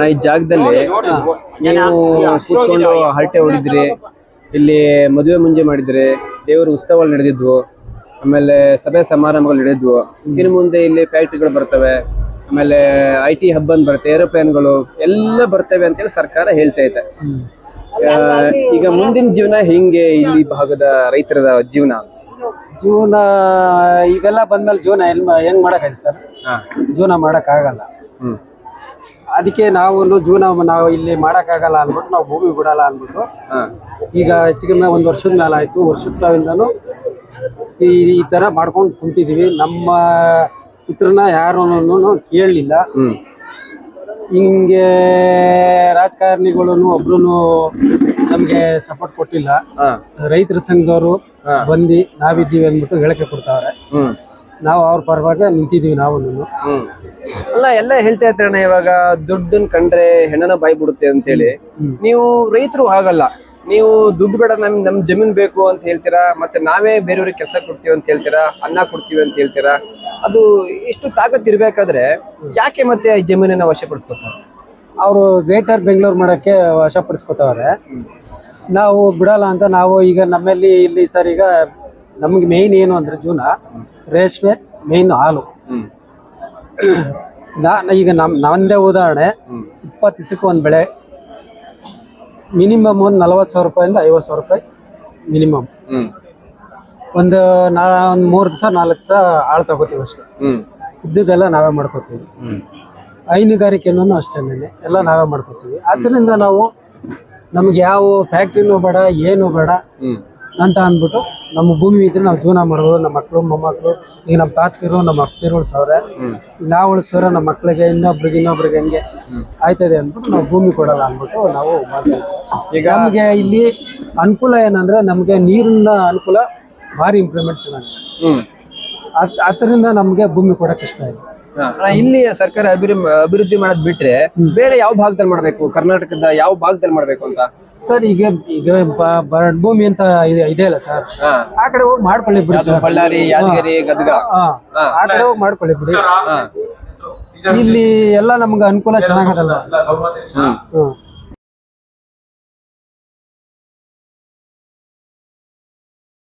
ಈ ಜಾಗದಲ್ಲಿ ನೀವು ಕೂತ್ಕೊಂಡು ಹರಟೆ ಹೊಡಿದ್ರಿ, ಇಲ್ಲಿ ಮದುವೆ ಮುಂಜೆ ಮಾಡಿದ್ರಿ, ದೇವರ ಉತ್ಸವಗಳು ನಡೆದಿದ್ವು, ಆಮೇಲೆ ಸಭೆ ಸಮಾರಂಭಗಳು ನಡೆದಿದ್ವು. ಇನ್ನು ಮುಂದೆ ಇಲ್ಲಿ ಫ್ಯಾಕ್ಟ್ರಿಗಳು ಬರ್ತವೆ, ಆಮೇಲೆ IT ಹಬ್ ಅಂತ ಬರುತ್ತೆ, ಏರೋಪ್ಲೇನ್ಗಳು ಎಲ್ಲ ಬರ್ತವೆ ಅಂತೇಳಿ ಸರ್ಕಾರ ಹೇಳ್ತಾ ಇದೆ. ಈಗ ಮುಂದಿನ ಜೀವನ ಹೆಂಗೆ ಇಲ್ಲಿ ಭಾಗದ ರೈತರ ಜೀವನ? ಇವೆಲ್ಲ ಬಂದ್ಮೇಲೆ ಜೀವನ ಹೆಂಗ್ ಮಾಡಕ್ ಸರ್? ಜೀವನ ಮಾಡಕ್ ಆಗಲ್ಲ. ಅದಕ್ಕೆ ನಾವು ಇಲ್ಲಿ ಮಾಡಕ್ ಆಗಲ್ಲ ಅಂದ್ಬಿಟ್ಟು ನಾವು ಭೂಮಿ ಬಿಡಲ್ಲ ಅಂದ್ಬಿಟ್ಟು ಈಗ ಹೆಚ್ಚಿಗೆ ಒಂದ್ ವರ್ಷದ ಮೇಲೆ ಆಯ್ತು. ವರ್ಷದಿಂದನೂ ಈ ತರ ಮಾಡ್ಕೊಂಡು ಕುಂತಿದೀವಿ. ನಮ್ಮ ಇತ್ರನ ಯಾರು ಕೇಳಲಿಲ್ಲ. ಹಿಂಗೆ ರಾಜಕಾರಣಿಗಳು ಒಬ್ರು ನಮ್ಗೆ ಸಪೋರ್ಟ್ ಕೊಟ್ಟಿಲ್ಲ. ರೈತರ ಸಂಘದವರು ಬಂದು ನಾವಿದ್ದೀವಿ ಅಂದ್ಬಿಟ್ಟು ಹೇಳಿಕೆ ಕೊಡ್ತಾವ್ರೆ. ನಾವು ಅವ್ರ ಪರವಾಗಿ ನಿಂತಿದೀವಿ. ನಾವು ಅಲ್ಲ, ಎಲ್ಲ ಹೇಳ್ತಾ ಇರ್ತಾರಣ್ಣ, ಇವಾಗ ದುಡ್ಡನ್ ಕಂಡ್ರೆ ಹೆಣ್ಣನ ಬಾಯಿ ಬಿಡುತ್ತೆ ಅಂತೇಳಿ. ನೀವು ರೈತರು ಹಾಗಲ್ಲ, ನೀವು ದುಡ್ಡು ಬೇಡ, ನಮ್ ಜಮೀನ್ ಬೇಕು ಅಂತ ಹೇಳ್ತೀರಾ, ಮತ್ತೆ ನಾವೇ ಬೇರೆಯವ್ರಿಗೆ ಕೆಲಸ ಕೊಡ್ತೀವಿ ಅಂತ ಹೇಳ್ತೀರಾ, ಅನ್ನ ಕೊಡ್ತೀವಿ ಅಂತ ಹೇಳ್ತೀರಾ. ಅದು ಎಷ್ಟು ತಾಕತ್ ಇರ್ಬೇಕಾದ್ರೆ ಯಾಕೆ ಮತ್ತೆ ಜಮೀನನ್ನ ವಶಪಡಿಸ್ಕೊತಾರೆ? ಅವರು ಗ್ರೇಟರ್ ಬೆಂಗಳೂರು ಮಾಡಕ್ಕೆ ವಶಪಡಿಸ್ಕೊತಾವ್ರೆ. ನಾವು ಬಿಡಲ್ಲ ಅಂತ ನಾವು ಈಗ ನಮ್ಮಲ್ಲಿ ಇಲ್ಲಿ ಸರ್, ಈಗ ನಮ್ಗೆ ಮೇಯ್ನ್ ಏನು ಅಂದ್ರೆ ಜೀವನ ರೇಷ್ಮೆ, ಮೇಯ್ನ್ ಹಾಲು. ಈಗ ನಂದೇ ಉದಾಹರಣೆ, 20 ದಿವಸಕ್ಕೆ ಒಂದು ಬೆಳೆ ಮಿನಿಮಮ್ ಒಂದು 40,000 ರೂಪಾಯಿಂದ 50,000 ರೂಪಾಯಿ ಮಿನಿಮಮ್. ಒಂದು 3 ದಿವಸ 4 ದಿವಸ ಆಳು ತಗೋತೀವಿ ಅಷ್ಟೇ. ಇದ್ದುದೆಲ್ಲ ನಾವೇ ಮಾಡ್ಕೋತೀವಿ. ಹೈನುಗಾರಿಕೆನೂ ಅಷ್ಟೇನೆ, ಎಲ್ಲ ನಾವೇ ಮಾಡ್ಕೋತೀವಿ. ಅದರಿಂದ ನಮ್ಗೆ ಯಾವ ಫ್ಯಾಕ್ಟ್ರಿನೂ ಬೇಡ, ಏನು ಬೇಡ ಅಂತ ಅಂದ್ಬಿಟ್ಟು ನಮ್ಮ ಭೂಮಿ ಇದ್ರೆ ನಾವು ಜೀವನ ಮಾಡ್ಬೋದು. ನಮ್ಮ ಮಕ್ಕಳು ಮೊಮ್ಮಕ್ಕಳು, ಈಗ ನಮ್ಮ ತಾತಿರು ನಮ್ಮ ಅಪ್ಪತಿರು ಉಳಿಸವ್ರೆ, ನಾವು ಉಳಿಸೋರೆ ನಮ್ಮ ಮಕ್ಕಳಿಗೆ ಇನ್ನೊಬ್ರಿಗೆ ಹಂಗೆ ಆಯ್ತದೆ ಅಂದ್ಬಿಟ್ಟು ನಾವು ಭೂಮಿ ಕೊಡಲ್ಲ ಅಂದ್ಬಿಟ್ಟು ನಾವು ಮಾಡ್ತೀವಿ. ಈಗ ನಮಗೆ ಇಲ್ಲಿ ಅನುಕೂಲ ಏನಂದ್ರೆ, ನಮಗೆ ನೀರಿನ ಅನುಕೂಲ ಭಾರಿ ಇಂಪ್ರೂವ್ಮೆಂಟ್ ಚೆನ್ನಾಗಿದೆ. ಅದರಿಂದ ನಮ್ಗೆ ಭೂಮಿ ಕೊಡಕ್ ಇಷ್ಟ ಇದೆ. ಇಲ್ಲಿ ಸರ್ಕಾರ ಅಭಿವೃದ್ಧಿ ಮಾಡೋದ್ ಬಿಟ್ರೆ ಬೇರೆ ಯಾವ ಭಾಗದಲ್ಲಿ ಮಾಡ್ಬೇಕು? ಕರ್ನಾಟಕದ ಯಾವ ಭಾಗದಲ್ಲಿ ಮಾಡ್ಬೇಕು ಅಂತ ಸರ್? ಈಗ ಬರಡ್ ಭೂಮಿ ಅಂತ ಇದೆ ಅಲ್ಲ ಸರ್, ಆ ಕಡೆ ಹೋಗಿ ಮಾಡ್ಕೊಳ್ಳಿ ಬಿಡಿ ಸರ್. ಬಳ್ಳಾರಿ, ಯಾದಗಿರಿ, ಗದಗ ಆ ಕಡೆ ಹೋಗಿ ಮಾಡ್ಕೊಳ್ಳಿ ಬಿಡಿ. ಇಲ್ಲಿ ಎಲ್ಲ ನಮ್ಗೆ ಅನುಕೂಲ ಚೆನ್ನಾಗದಲ್ಲ.